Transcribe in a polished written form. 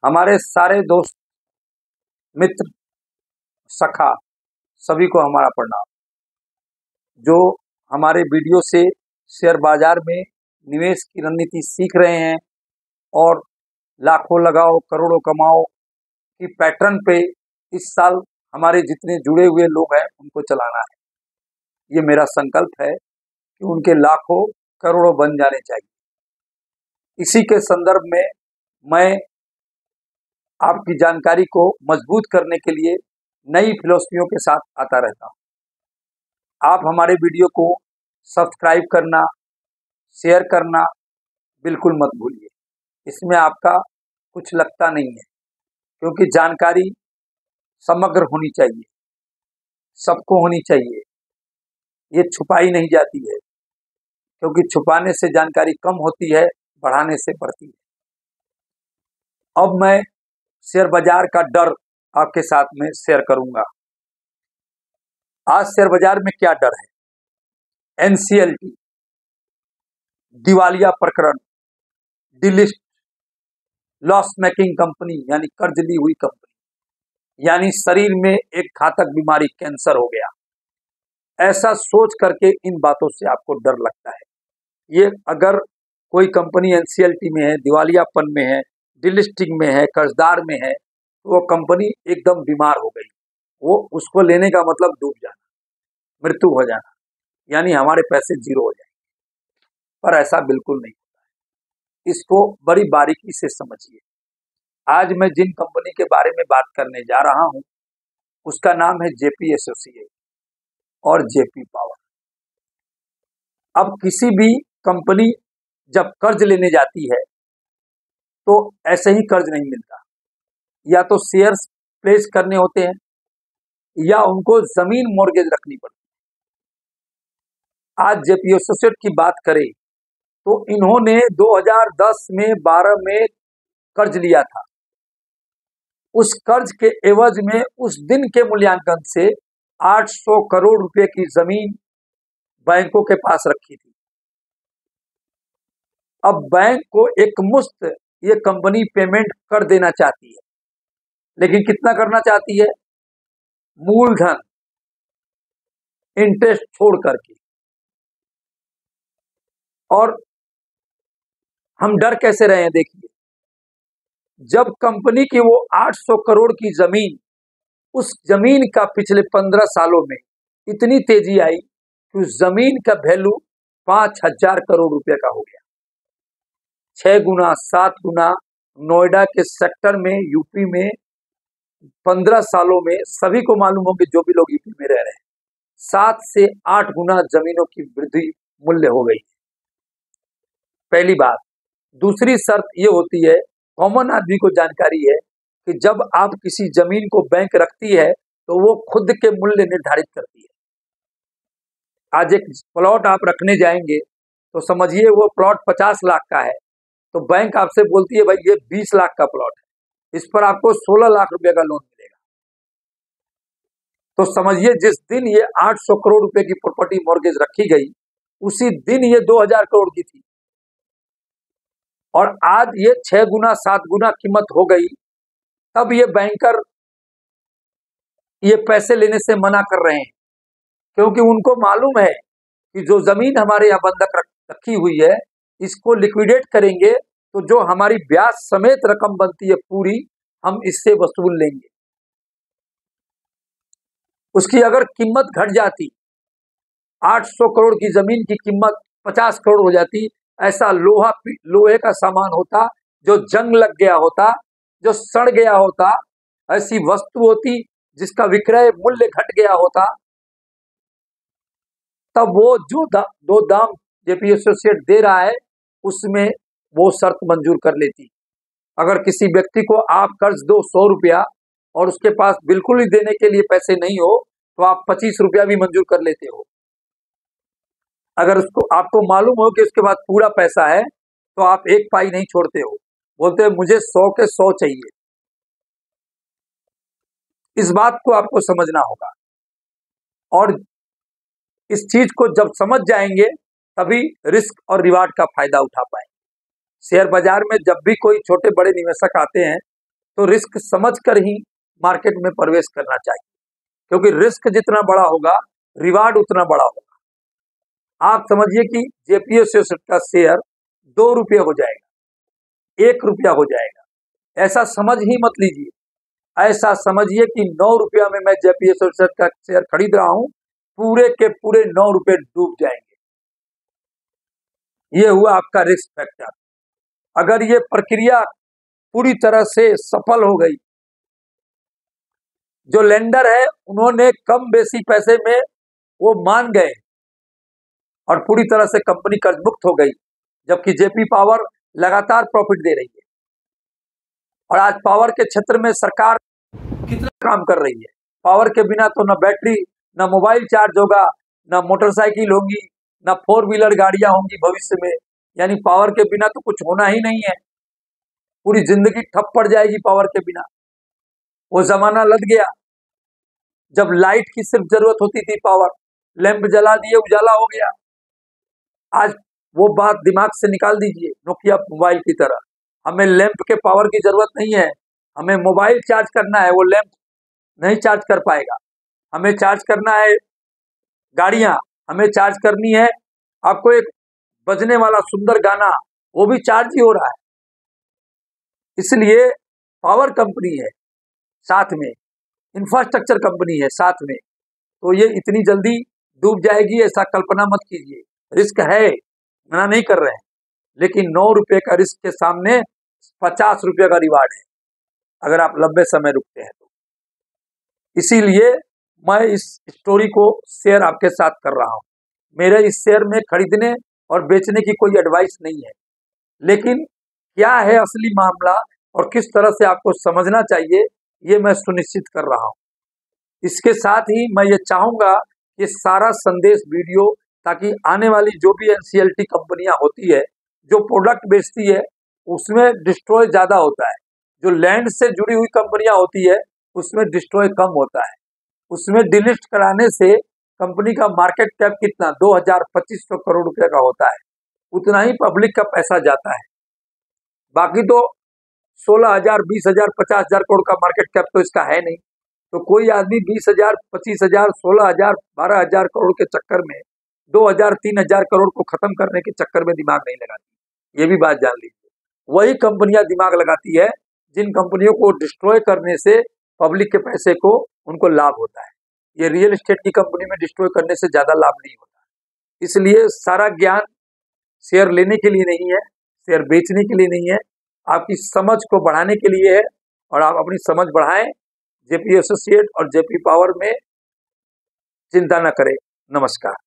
हमारे सारे दोस्त, मित्र, सखा सभी को हमारा प्रणाम। जो हमारे वीडियो से शेयर बाजार में निवेश की रणनीति सीख रहे हैं और लाखों लगाओ करोड़ों कमाओ की पैटर्न पे इस साल हमारे जितने जुड़े हुए लोग हैं उनको चलाना है। ये मेरा संकल्प है कि उनके लाखों करोड़ों बन जाने चाहिए। इसी के संदर्भ में मैं आपकी जानकारी को मजबूत करने के लिए नई फिलॉसफियों के साथ आता रहता हूँ। आप हमारे वीडियो को सब्सक्राइब करना, शेयर करना बिल्कुल मत भूलिए। इसमें आपका कुछ लगता नहीं है, क्योंकि जानकारी समग्र होनी चाहिए, सबको होनी चाहिए। ये छुपाई नहीं जाती है, क्योंकि छुपाने से जानकारी कम होती है, बढ़ाने से बढ़ती है। अब मैं शेयर बाजार का डर आपके साथ में शेयर करूंगा। आज शेयर बाजार में क्या डर है? एनसीएलटी, दिवालिया प्रकरण, डिलिस्ट, लॉस मेकिंग कंपनी यानी कर्ज ली हुई कंपनी, यानी शरीर में एक घातक बीमारी कैंसर हो गया। ऐसा सोच करके इन बातों से आपको डर लगता है। ये अगर कोई कंपनी एनसीएलटी में है, दिवालियापन में है, डिलिस्टिंग में है, कर्जदार में है, तो वो कंपनी एकदम बीमार हो गई। वो उसको लेने का मतलब डूब जाना, मृत्यु हो जाना, यानी हमारे पैसे जीरो हो जाएंगे। पर ऐसा बिल्कुल नहीं होता है। इसको बड़ी बारीकी से समझिए। आज मैं जिन कंपनी के बारे में बात करने जा रहा हूं उसका नाम है जेपी एसोसिएट और जेपी पावर। अब किसी भी कंपनी जब कर्ज लेने जाती है तो ऐसे ही कर्ज नहीं मिलता, या तो शेयर्स प्लेस करने होते हैं या उनको जमीन मॉर्गेज रखनी पड़ती है। आज जेपी एसोसिएट की बात करें तो इन्होंने 2010 में 12 में कर्ज लिया था। उस कर्ज के एवज में उस दिन के मूल्यांकन से 800 करोड़ रुपए की जमीन बैंकों के पास रखी थी। अब बैंक को एक मुश्त ये कंपनी पेमेंट कर देना चाहती है, लेकिन कितना करना चाहती है? मूलधन, इंटरेस्ट छोड़ करके। और हम डर कैसे रहे हैं? देखिए, जब कंपनी की वो 800 करोड़ की जमीन, उस जमीन का पिछले 15 सालों में इतनी तेजी आई कि उस जमीन का वैल्यू 5000 करोड़ रुपए का हो गया। 6 गुना 7 गुना। नोएडा के सेक्टर में, यूपी में 15 सालों में सभी को मालूम होगी, जो भी लोग यूपी में रह रहे हैं, 7 से 8 गुना जमीनों की वृद्धि मूल्य हो गई। पहली बात। दूसरी शर्त ये होती है, कॉमन आदमी को जानकारी है कि जब आप किसी जमीन को बैंक रखती है तो वो खुद के मूल्य निर्धारित करती है। आज एक प्लॉट आप रखने जाएंगे तो समझिए वो प्लॉट 50 लाख का है, तो बैंक आपसे बोलती है भाई ये 20 लाख का प्लॉट है, इस पर आपको 16 लाख रुपए का लोन मिलेगा। तो समझिए जिस दिन ये 800 करोड़ रुपए की प्रॉपर्टी मॉर्गेज रखी गई, उसी दिन ये 2000 करोड़ की थी, और आज ये 6 गुना 7 गुना कीमत हो गई। तब ये बैंकर ये पैसे लेने से मना कर रहे हैं, क्योंकि उनको मालूम है कि जो जमीन हमारे यहाँ बंधक रखी हुई है, इसको लिक्विडेट करेंगे तो जो हमारी ब्याज समेत रकम बनती है पूरी, हम इससे वसूल लेंगे। उसकी अगर कीमत घट जाती, 800 करोड़ की जमीन की कीमत 50 करोड़ हो जाती, ऐसा लोहे का सामान होता जो जंग लग गया होता, जो सड़ गया होता, ऐसी वस्तु होती जिसका विक्रय मूल्य घट गया होता, तब वो जो दो दाम जेपी एसोसिएट दे रहा है उसमें वो शर्त मंजूर कर लेती। अगर किसी व्यक्ति को आप कर्ज दो 100 रुपया और उसके पास बिल्कुल ही देने के लिए पैसे नहीं हो, तो आप 25 रुपया भी मंजूर कर लेते हो। अगर उसको आपको मालूम हो कि उसके पास पूरा पैसा है तो आप एक पाई नहीं छोड़ते हो, बोलते हैं मुझे 100 के 100 चाहिए। इस बात को आपको समझना होगा, और इस चीज को जब समझ जाएंगे तभी रिस्क और रिवार्ड का फायदा उठा पाएंगे। शेयर बाजार में जब भी कोई छोटे बड़े निवेशक आते हैं तो रिस्क समझकर ही मार्केट में प्रवेश करना चाहिए, क्योंकि रिस्क जितना बड़ा होगा रिवार्ड उतना बड़ा होगा। आप समझिए कि जेपी एसोसिएट का शेयर 2 रुपये हो जाएगा, 1 रुपया हो जाएगा, ऐसा समझ ही मत लीजिए। ऐसा समझिए कि 9 रुपया में मैं जेपी एसोसिएट का शेयर खरीद रहा हूं, पूरे के पूरे 9 रुपये डूब जाएंगे। ये हुआ आपका रिस्क फैक्टर। अगर ये प्रक्रिया पूरी तरह से सफल हो गई, जो लेंडर है उन्होंने कम बेसी पैसे में वो मान गए और पूरी तरह से कंपनी कर्ज मुक्त हो गई, जबकि जेपी पावर लगातार प्रॉफिट दे रही है। और आज पावर के क्षेत्र में सरकार कितना काम कर रही है। पावर के बिना तो न बैटरी, न मोबाइल चार्ज होगा, न मोटरसाइकिल होगी, न 4 व्हीलर गाड़ियां होंगी भविष्य में। यानी पावर के बिना तो कुछ होना ही नहीं है, पूरी जिंदगी ठप पड़ जाएगी पावर के बिना। वो जमाना लग गया जब लाइट की सिर्फ जरूरत होती थी, पावर लैंप जला दिए उजाला हो गया। आज वो बात दिमाग से निकाल दीजिए, नोकिया मोबाइल की तरह। हमें लैंप के पावर की जरूरत नहीं है, हमें मोबाइल चार्ज करना है, वो लैंप नहीं चार्ज कर पाएगा। हमें चार्ज करना है गाड़ियां, हमें चार्ज करनी है आपको एक बजने वाला सुंदर गाना, वो भी चार्ज ही हो रहा है। इसलिए पावर कंपनी है साथ में, इंफ्रास्ट्रक्चर कंपनी है साथ में, तो ये इतनी जल्दी डूब जाएगी ऐसा कल्पना मत कीजिए। रिस्क है, मना नहीं कर रहे हैं, लेकिन 9 रुपये का रिस्क के सामने 50 रुपये का रिवार्ड है अगर आप लंबे समय रुकते हैं तो। इसीलिए मैं इस स्टोरी को शेयर आपके साथ कर रहा हूं। मेरे इस शेयर में खरीदने और बेचने की कोई एडवाइस नहीं है, लेकिन क्या है असली मामला और किस तरह से आपको समझना चाहिए ये मैं सुनिश्चित कर रहा हूं। इसके साथ ही मैं ये चाहूंगा कि सारा संदेश वीडियो, ताकि आने वाली जो भी एनसीएलटी कंपनियां होती है जो प्रोडक्ट बेचती है उसमें डिस्ट्रॉय ज्यादा होता है, जो लैंड से जुड़ी हुई कंपनियां होती है उसमें डिस्ट्रॉय कम होता है। उसमें डिलिस्ट कराने से कंपनी का मार्केट कैप कितना 2000-2500 करोड़ रुपए का होता है, उतना ही पब्लिक का पैसा जाता है। बाकी तो 16,000, 20,000, 50,000 करोड़ का मार्केट कैप तो इसका है नहीं। तो कोई आदमी 20,000, 25,000, 16,000, 12,000 करोड़ के चक्कर में 2,000, 3,000 करोड़ को खत्म करने के चक्कर में दिमाग नहीं लगाती, ये भी बात जान लीजिए। वही कंपनियां दिमाग लगाती है जिन कंपनियों को डिस्ट्रॉय करने से पब्लिक के पैसे को उनको लाभ होता है। ये रियल एस्टेट की कंपनी में डिस्ट्रॉय करने से ज्यादा लाभ नहीं होता। इसलिए सारा ज्ञान शेयर लेने के लिए नहीं है, शेयर बेचने के लिए नहीं है, आपकी समझ को बढ़ाने के लिए है। और आप अपनी समझ बढ़ाएं, जेपी एसोसिएट और जेपी पावर में चिंता न करें। नमस्कार।